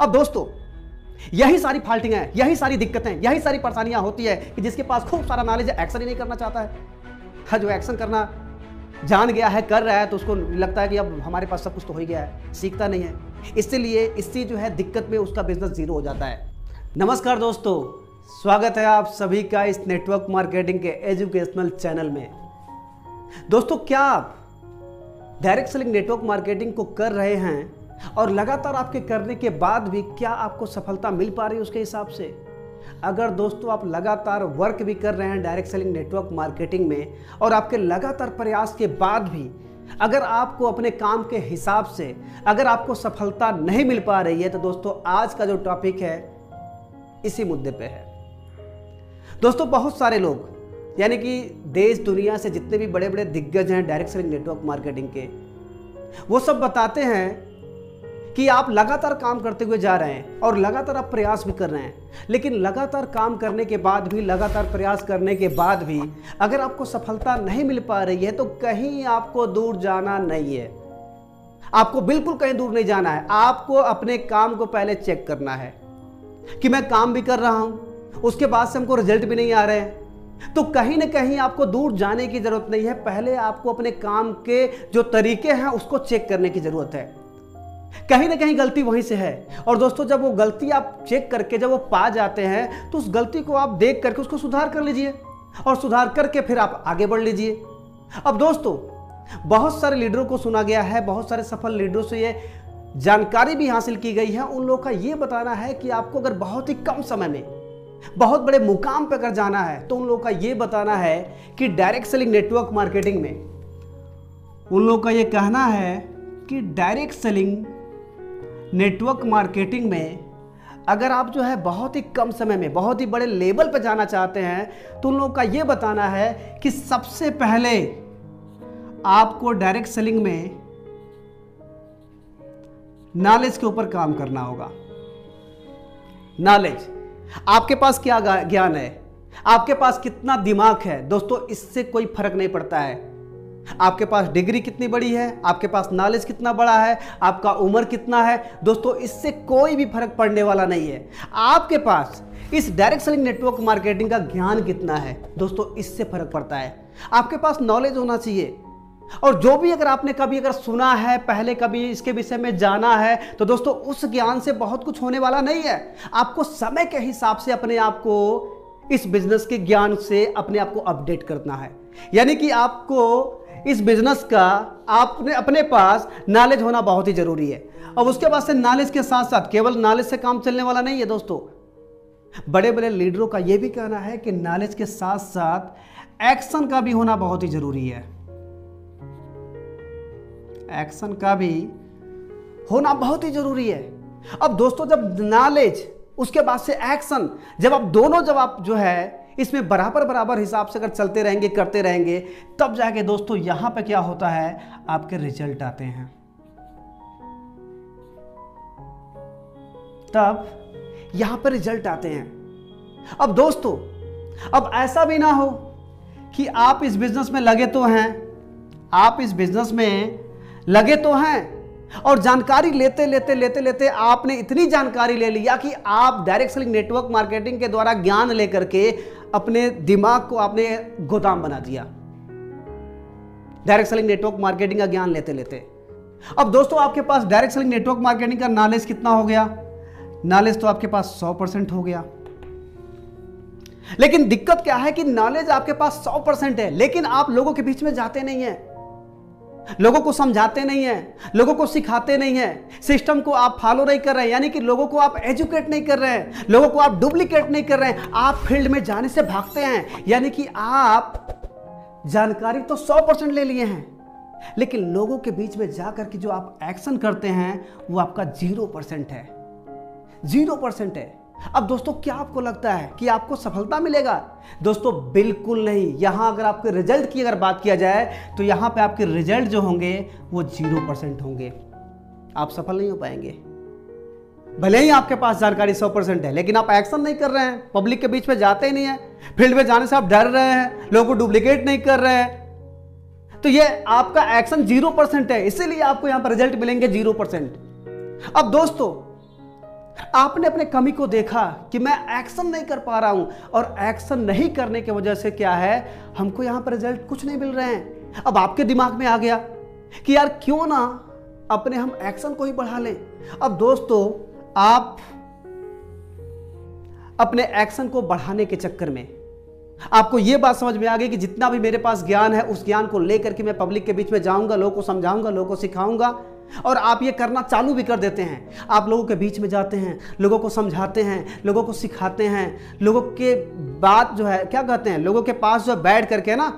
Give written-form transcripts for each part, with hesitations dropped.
अब दोस्तों यही सारी फाल्टिंग है, यही सारी दिक्कतें, यही सारी परेशानियां होती है कि जिसके पास खूब सारा नॉलेज है, एक्शन ही नहीं करना चाहता है। हाँ, जो एक्शन करना जान गया है, कर रहा है, तो उसको लगता है कि अब हमारे पास सब कुछ तो हो ही गया है, सीखता नहीं है। इसलिए इससे जो है दिक्कत में उसका बिजनेस जीरो हो जाता है। नमस्कार दोस्तों, स्वागत है आप सभी का इस नेटवर्क मार्केटिंग के एजुकेशनल चैनल में। दोस्तों, क्या आप डायरेक्ट सेलिंग नेटवर्क मार्केटिंग को कर रहे हैं और लगातार आपके करने के बाद भी क्या आपको सफलता मिल पा रही है उसके हिसाब से? अगर दोस्तों आप लगातार वर्क भी कर रहे हैं डायरेक्ट सेलिंग नेटवर्क मार्केटिंग में और आपके लगातार प्रयास के बाद भी अगर आपको अपने काम के हिसाब से अगर आपको सफलता नहीं मिल पा रही है, तो दोस्तों आज का जो टॉपिक है इसी मुद्दे पे है। दोस्तों, बहुत सारे लोग यानी कि देश दुनिया से जितने भी बड़े बड़े दिग्गज हैं डायरेक्ट सेलिंग नेटवर्क मार्केटिंग के, वो सब बताते हैं कि आप लगातार काम करते हुए जा रहे हैं और लगातार आप प्रयास भी कर रहे हैं, लेकिन लगातार काम करने के बाद भी, लगातार प्रयास करने के बाद भी अगर आपको सफलता नहीं मिल पा रही है, तो कहीं आपको दूर जाना नहीं है। आपको बिल्कुल कहीं दूर नहीं जाना है। आपको अपने काम को पहले चेक करना है कि मैं काम भी कर रहा हूं, उसके बाद से हमको रिजल्ट भी नहीं आ रहे हैं, तो कहीं ना कहीं आपको दूर जाने की जरूरत नहीं है। पहले आपको अपने काम के जो तरीके हैं उसको चेक करने की जरूरत है। कहीं ना कहीं गलती वहीं से है। और दोस्तों, जब वो गलती आप चेक करके जब वो पा जाते हैं, तो उस गलती को आप देख करके उसको सुधार कर लीजिए और सुधार करके फिर आप आगे बढ़ लीजिए। अब दोस्तों, बहुत सारे लीडरों को सुना गया है, बहुत सारे सफल लीडरों से ये जानकारी भी हासिल की गई है। उन लोगों का ये बताना है कि आपको अगर बहुत ही कम समय में बहुत बड़े मुकाम पर अगर जाना है, तो उन लोगों का ये बताना है कि डायरेक्ट सेलिंग नेटवर्क मार्केटिंग में उन लोगों का ये कहना है कि डायरेक्ट सेलिंग नेटवर्क मार्केटिंग में अगर आप जो है बहुत ही कम समय में बहुत ही बड़े लेवल पर जाना चाहते हैं, तो उन लोगों का ये बताना है कि सबसे पहले आपको डायरेक्ट सेलिंग में नॉलेज के ऊपर काम करना होगा। नॉलेज, आपके पास क्या ज्ञान है, आपके पास कितना दिमाग है, दोस्तों इससे कोई फर्क नहीं पड़ता है। आपके पास डिग्री कितनी बड़ी है, आपके पास नॉलेज कितना बड़ा है, आपका उम्र कितना है, दोस्तों इससे कोई भी फर्क पड़ने वाला नहीं है। आपके पास इस डायरेक्ट सेलिंग नेटवर्क मार्केटिंग का ज्ञान कितना है, दोस्तों इससे फर्क पड़ता है। आपके पास नॉलेज होना चाहिए। और जो भी अगर आपने कभी अगर सुना है, पहले कभी इसके विषय में जाना है, तो दोस्तों उस ज्ञान से बहुत कुछ होने वाला नहीं है। आपको समय के हिसाब से अपने आप को इस बिजनेस के ज्ञान से अपने आप को अपडेट करना है। यानी कि आपको इस बिजनेस का आपने अपने पास नॉलेज होना बहुत ही जरूरी है। अब उसके बाद से नॉलेज के साथ साथ केवल नॉलेज से काम चलने वाला नहीं है दोस्तों। बड़े बड़े लीडरों का यह भी कहना है कि नॉलेज के साथ साथ एक्शन का भी होना बहुत ही जरूरी है। एक्शन का भी होना बहुत ही जरूरी है। अब दोस्तों, जब नॉलेज उसके बाद से एक्शन, जब आप दोनों जब आप जो है इसमें बराबर बराबर हिसाब से अगर चलते रहेंगे, करते रहेंगे, तब जाके दोस्तों यहां पे क्या होता है, आपके रिजल्ट आते हैं। तब यहां पर रिजल्ट आते हैं। अब दोस्तों, अब ऐसा भी ना हो कि आप इस बिजनेस में लगे तो हैं, आप इस बिजनेस में लगे तो हैं और जानकारी लेते लेते लेते लेते आपने इतनी जानकारी ले लिया कि आप डायरेक्ट सेलिंग नेटवर्क मार्केटिंग के द्वारा ज्ञान लेकर के अपने दिमाग को आपने गोदाम बना दिया डायरेक्ट सेलिंग नेटवर्क मार्केटिंग का ज्ञान लेते लेते। अब दोस्तों, आपके पास डायरेक्ट सेलिंग नेटवर्क मार्केटिंग का नॉलेज कितना हो गया? नॉलेज तो आपके पास 100% हो गया। लेकिन दिक्कत क्या है कि नॉलेज आपके पास 100% है, लेकिन आप लोगों के बीच में जाते नहीं हैं, लोगों को समझाते नहीं हैं, लोगों को सिखाते नहीं हैं, सिस्टम को आप फॉलो नहीं कर रहे हैं, यानी कि लोगों को आप एजुकेट नहीं कर रहे हैं, लोगों को आप डुप्लीकेट नहीं कर रहे हैं, आप फील्ड में जाने से भागते हैं। यानी कि आप जानकारी तो 100% ले लिए हैं, लेकिन लोगों के बीच में जाकर के जो आप एक्शन करते हैं वो आपका 0% है, 0% है। अब दोस्तों, क्या आपको लगता है कि आपको सफलता मिलेगा? दोस्तों बिल्कुल नहीं। यहां अगर आपके रिजल्ट की अगर बात किया जाए, तो यहां पे आपके रिजल्ट जो होंगे वो 0% होंगे। आप सफल नहीं हो पाएंगे। भले ही आपके पास जानकारी 100% है, लेकिन आप एक्शन नहीं कर रहे हैं, पब्लिक के बीच में जाते ही नहीं है, फील्ड में जाने से आप डर रहे हैं, लोगों को डुप्लीकेट नहीं कर रहे हैं, तो ये आपका एक्शन 0% है, इसीलिए आपको यहां पर रिजल्ट मिलेंगे 0%। अब दोस्तों, आपने अपने कमी को देखा कि मैं एक्शन नहीं कर पा रहा हूं, और एक्शन नहीं करने की वजह से क्या है, हमको यहां पर रिजल्ट कुछ नहीं मिल रहे हैं। अब आपके दिमाग में आ गया कि यार क्यों ना अपने हम एक्शन को ही बढ़ा लें। अब दोस्तों, आप अपने एक्शन को बढ़ाने के चक्कर में आपको यह बात समझ में आ गई कि जितना भी मेरे पास ज्ञान है, उस ज्ञान को लेकर के मैं पब्लिक के बीच में जाऊंगा, लोगों को समझाऊंगा, लोगों को सिखाऊंगा, और आप ये करना चालू भी कर देते हैं। आप लोगों के बीच में जाते हैं, लोगों को समझाते हैं, लोगों को सिखाते हैं, लोगों के बात जो है क्या कहते हैं, लोगों के पास जो बैठ करके ना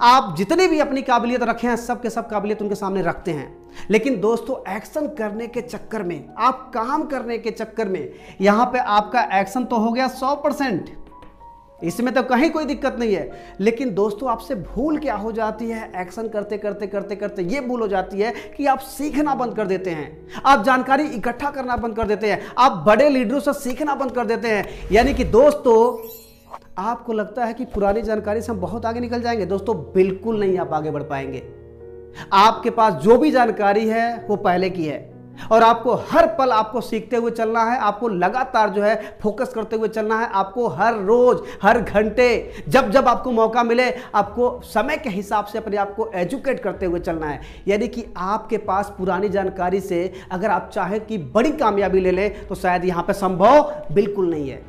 आप जितनी भी अपनी काबिलियत रखे हैं, सब के सब काबिलियत उनके सामने रखते हैं। लेकिन दोस्तों, एक्शन करने के चक्कर में, आप काम करने के चक्कर में, यहां पे आपका एक्शन तो हो गया 100%, इसमें तो कहीं कोई दिक्कत नहीं है। लेकिन दोस्तों, आपसे भूल क्या हो जाती है, एक्शन करते करते करते करते ये भूल हो जाती है कि आप सीखना बंद कर देते हैं, आप जानकारी इकट्ठा करना बंद कर देते हैं, आप बड़े लीडरों से सीखना बंद कर देते हैं। यानी कि दोस्तों, आपको लगता है कि पुरानी जानकारी से हम बहुत आगे निकल जाएंगे। दोस्तों, बिल्कुल नहीं, आप आगे बढ़ पाएंगे। आपके पास जो भी जानकारी है वो पहले की है, और आपको हर पल आपको सीखते हुए चलना है, आपको लगातार जो है फोकस करते हुए चलना है, आपको हर रोज, हर घंटे, जब जब आपको मौका मिले, आपको समय के हिसाब से अपने आप को एजुकेट करते हुए चलना है। यानी कि आपके पास पुरानी जानकारी से अगर आप चाहें कि बड़ी कामयाबी ले लें, तो शायद यहां पे संभव बिल्कुल नहीं है।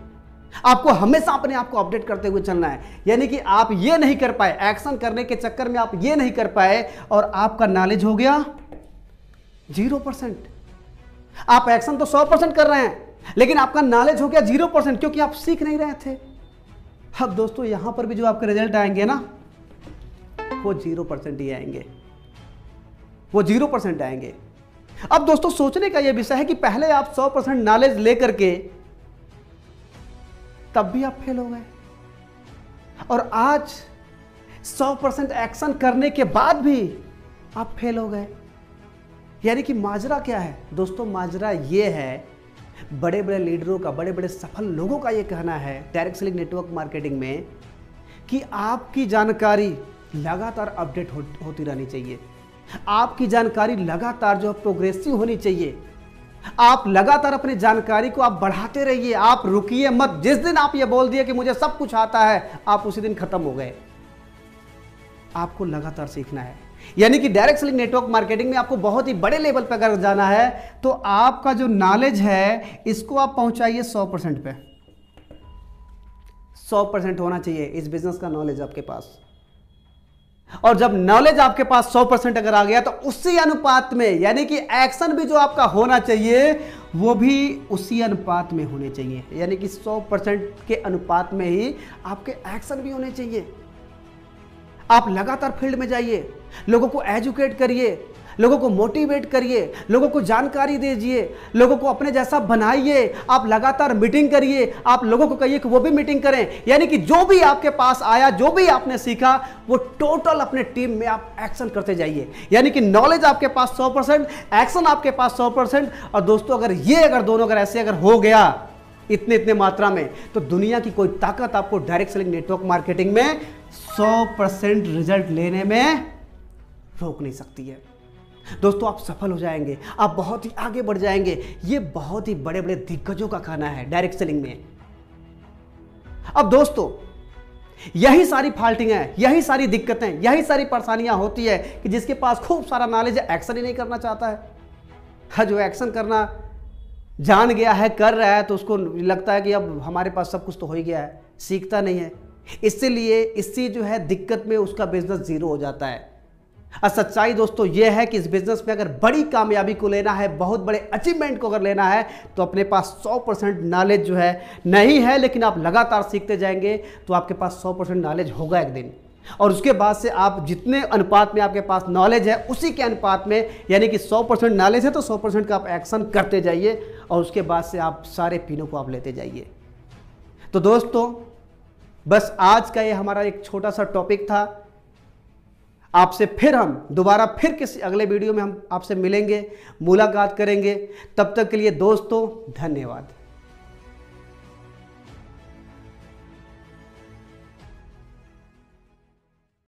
आपको हमेशा अपने आप को अपडेट करते हुए चलना है। यानी कि आप ये नहीं कर पाए, एक्शन करने के चक्कर में आप ये नहीं कर पाए, और आपका नॉलेज हो गया 0%। आप एक्शन तो 100% कर रहे हैं, लेकिन आपका नॉलेज हो गया 0%, क्योंकि आप सीख नहीं रहे थे। अब दोस्तों, यहां पर भी जो आपके रिजल्ट आएंगे ना, वो 0% ही आएंगे, वो 0% आएंगे। अब दोस्तों, सोचने का यह विषय है कि पहले आप 100% नॉलेज लेकर के तब भी आप फेल हो गए, और आज 100% एक्शन करने के बाद भी आप फेल हो गए। यानी कि माजरा क्या है दोस्तों? माजरा ये है, बड़े बड़े लीडरों का, बड़े बड़े सफल लोगों का ये कहना है डायरेक्ट सेलिंग नेटवर्क मार्केटिंग में, कि आपकी जानकारी लगातार अपडेट होती रहनी चाहिए, आपकी जानकारी लगातार जो प्रोग्रेसिव होनी चाहिए, आप लगातार अपनी जानकारी को आप बढ़ाते रहिए, आप रुकिए मत। जिस दिन आप ये बोल दिए कि मुझे सब कुछ आता है, आप उसी दिन खत्म हो गए। आपको लगातार सीखना है। यानी कि डायरेक्ट सेलिंग नेटवर्क मार्केटिंग में आपको बहुत ही बड़े लेवल पर अगर जाना है, तो आपका जो नॉलेज है इसको आप पहुंचाइए 100% पे। 100% होना चाहिए इस बिजनेस का नॉलेज आपके पास। और जब नॉलेज आपके पास 100% अगर आ गया, तो उसी अनुपात में, यानी कि एक्शन भी जो आपका होना चाहिए वो भी उसी अनुपात में होने चाहिए। यानी कि 100% के अनुपात में ही आपके एक्शन भी होने चाहिए। आप लगातार फील्ड में जाइए, लोगों को एजुकेट करिए, लोगों को मोटिवेट करिए, लोगों को जानकारी दीजिए, लोगों को अपने जैसा बनाइए। आप लगातार मीटिंग करिए, आप लोगों को कहिए कि वो भी मीटिंग करें। यानी कि जो भी आपके पास आया, जो भी आपने सीखा, वो टोटल अपने टीम में आप एक्शन करते जाइए। यानी कि नॉलेज आपके पास 100%, एक्शन आपके पास 100%। और दोस्तों, अगर दोनों ऐसे हो गया इतने मात्रा में, तो दुनिया की कोई ताकत आपको डायरेक्ट सेलिंग नेटवर्क मार्केटिंग में 100% रिजल्ट लेने में रोक नहीं सकती है। दोस्तों, आप सफल हो जाएंगे, आप बहुत ही आगे बढ़ जाएंगे। ये बहुत ही बड़े बड़े दिग्गजों का कहना है डायरेक्ट सेलिंग में। अब दोस्तों, यही सारी फाल्टिंग है, यही सारी दिक्कतें, यही सारी परेशानियां होती है कि जिसके पास खूब सारा नॉलेज है, एक्शन ही नहीं करना चाहता है। जो एक्शन करना जान गया है, कर रहा है, तो उसको लगता है कि अब हमारे पास सब कुछ तो हो ही गया है, सीखता नहीं है। इसलिए इससे जो है दिक्कत में उसका बिजनेस जीरो हो जाता है। और सच्चाई दोस्तों यह है कि इस बिजनेस में अगर बड़ी कामयाबी को लेना है, बहुत बड़े अचीवमेंट को अगर लेना है, तो अपने पास 100% नॉलेज जो है नहीं है, लेकिन आप लगातार सीखते जाएंगे तो आपके पास 100% नॉलेज होगा एक दिन। और उसके बाद से आप जितने अनुपात में आपके पास नॉलेज है, उसी के अनुपात में, यानी कि 100% नॉलेज है तो 100% का आप एक्शन करते जाइए, और उसके बाद से आप सारे पिनों को आप लेते जाइए। तो दोस्तों, बस आज का ये हमारा एक छोटा सा टॉपिक था। आपसे फिर हम दोबारा फिर किसी अगले वीडियो में हम आपसे मिलेंगे, मुलाकात करेंगे। तब तक के लिए दोस्तों, धन्यवाद।